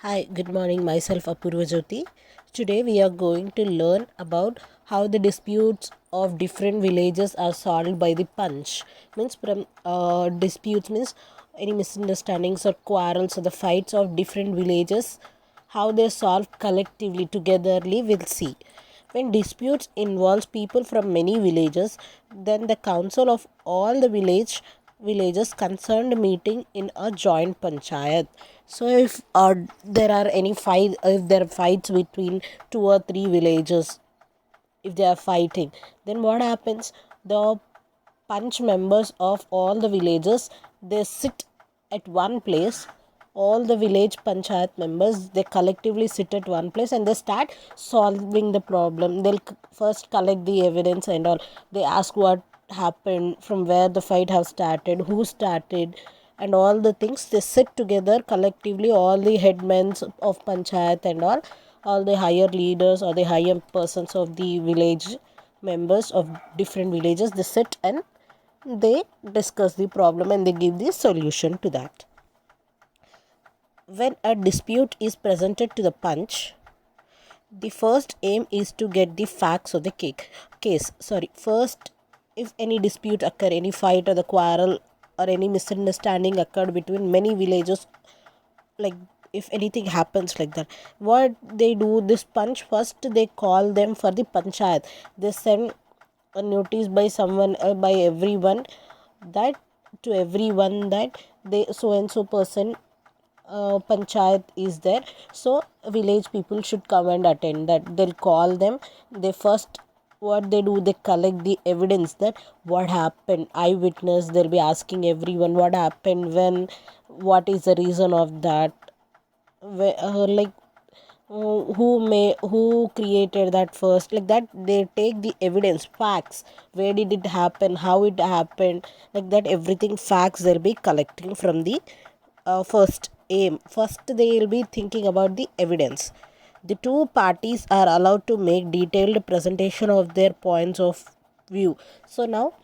Hi, good morning. Myself Apurva Jyoti. Today we are going to learn about how the disputes of different villages are solved by the punch. Means from disputes means any misunderstandings or quarrels or the fights of different villages, how they solve collectively togetherly. We'll see. When disputes involves people from many villages, then the council of all the villages concerned meeting in a joint panchayat. So if there are any fight, if there are fights between two or three villages, if they are fighting, then what happens? The punch members of all the villages, they sit at one place. All the village panchayat members, they collectively sit at one place and they start solving the problem. They'll first collect the evidence and all. They ask what happened, from where the fight have started, who started, and all the things. They sit together collectively, all the headmen of panchayat and all the higher leaders or the higher persons of the village members of different villages, they sit and they discuss the problem and they give the solution to that. When a dispute is presented to the punch, the first aim is to get the facts of the case. First, if any dispute occur, any fight or the quarrel or any misunderstanding occurred between many villages, like if anything happens like that, what they do, this punch, first they call them for the panchayat. They send a notice by someone, by everyone, that to everyone that they so and so person panchayat is there, so village people should come and attend that. They'll call them. They first, what they do, they collect the evidence, that what happened, eyewitness. They'll be asking everyone what happened, when, what is the reason of that, like who created that first, like that. They take the evidence, facts, where did it happen, how it happened, like that. Everything facts they'll be collecting from the first aim. First they will be thinking about the evidence. The two parties are allowed to make detailed presentation of their points of view. So now,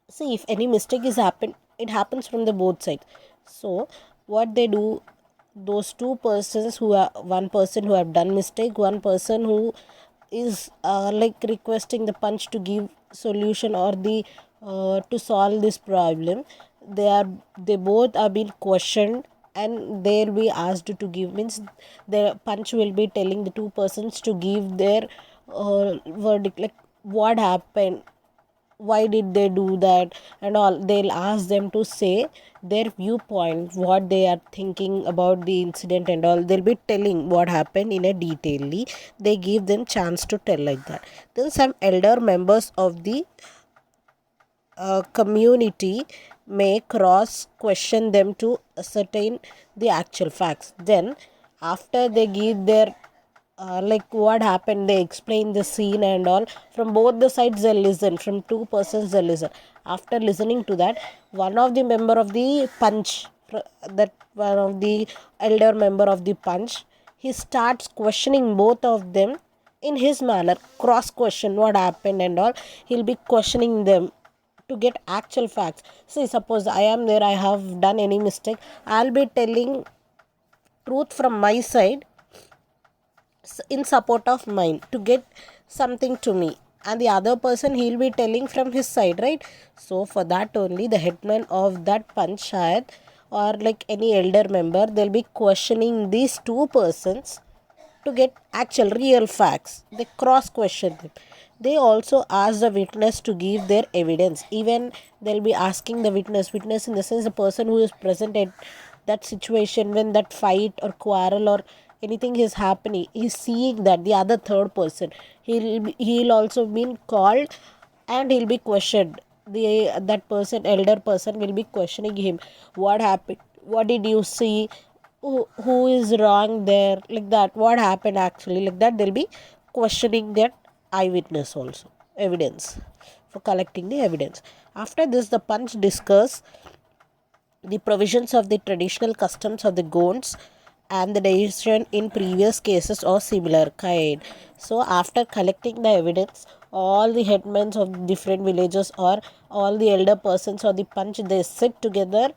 see, if any mistake is happened, it happens from the both sides. So what they do, those two persons who are, one person who have done mistake, one person who is like requesting the punch to give solution or the to solve this problem, they both are being questioned and they'll be asked to give, means the punch will be telling the two persons to give their verdict, like what happened, why did they do that, and all. They'll ask them to say their viewpoint, what they are thinking about the incident and all. They'll be telling what happened in a detailly. They give them chance to tell like that. Then some elder members of the community may cross question them to ascertain the actual facts. Then after they give their like what happened, they explain the scene and all. From both the sides they listen, from two persons they listen. After listening to that, one of the member of the punch, that one of the elder member of the punch, he starts questioning both of them in his manner, cross question what happened and all. He'll be questioning them to get actual facts. See, suppose I am there, I have done any mistake, I'll be telling truth from my side in support of mine to get something to me, and the other person he'll be telling from his side, right? So for that only, the headman of that panchayat or like any elder member, they'll be questioning these two persons to get actual real facts. They cross question them. They also ask the witness to give their evidence. Even they'll be asking the witness in the sense the person who is present at that situation when that fight or quarrel or anything is happening. He's seeing that the other third person. He'll also been called and he'll be questioned. The that person, elder person, will be questioning him. What happened? What did you see? Who is wrong there, like that, what happened actually, like that. They'll be questioning that eyewitness also, evidence, for collecting the evidence. After this, the punch discuss the provisions of the traditional customs of the Gonds and the decision in previous cases or similar kind. So after collecting the evidence, all the headmen of different villages or all the elder persons or the punch, they sit together,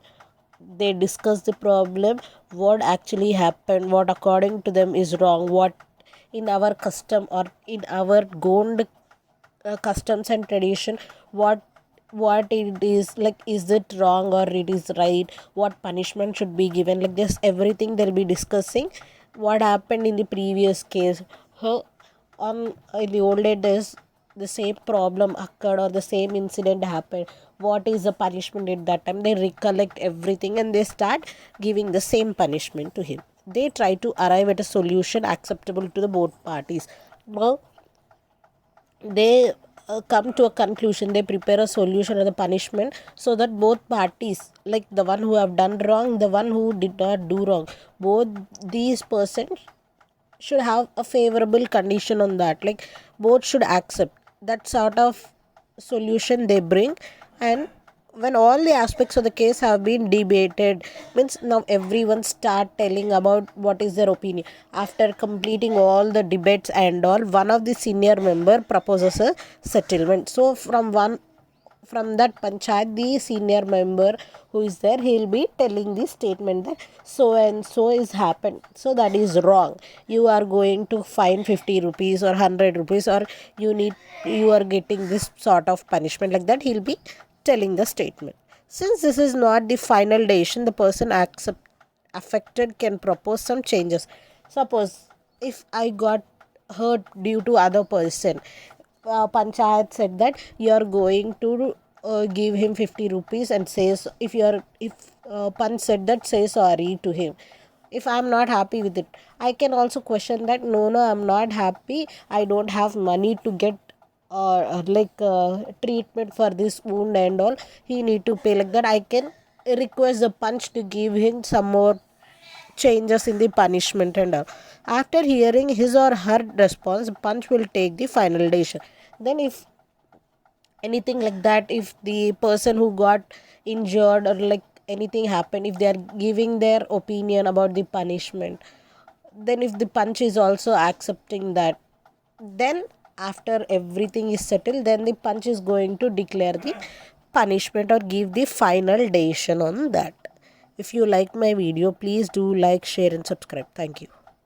they discuss the problem, what actually happened, what according to them is wrong, what in our custom or in our Gond customs and tradition, what it is, like is it wrong or it is right, what punishment should be given, like this everything they'll be discussing what happened in the previous case. How on in the older days the same problem occurred or the same incident happened, what is the punishment at that time, they recollect everything and they start giving the same punishment to him. They try to arrive at a solution acceptable to the both parties. Now they come to a conclusion, they prepare a solution or the punishment so that both parties, like the one who have done wrong, the one who did not do wrong, both these persons should have a favorable condition on that, like both should accept that sort of solution they bring. And when all the aspects of the case have been debated, means now everyone start telling about what is their opinion. After completing all the debates and all, one of the senior member proposes a settlement. So from that panchayat, the senior member who is there, he will be telling the statement that so and so is happened, so that is wrong, you are going to fine 50 rupees or 100 rupees, or you are getting this sort of punishment, like that he'll be telling the statement. Since this is not the final decision, the person affected can propose some changes. Suppose if I got hurt due to other person, panchayat said that you are going to give him 50 rupees and says, if panch said that, say sorry to him. If I am not happy with it, I can also question that, no, I'm not happy, I don't have money to get treatment for this wound and all, he need to pay, like that I can request the punch to give him some more changes in the punishment and all. After hearing his or her response, punch will take the final decision. Then if anything like that, if the person who got injured or like anything happened, if they are giving their opinion about the punishment, then if the punch is also accepting that, then after everything is settled, then the punch is going to declare the punishment or give the final decision on that. If you like my video, please do like, share and subscribe. Thank you.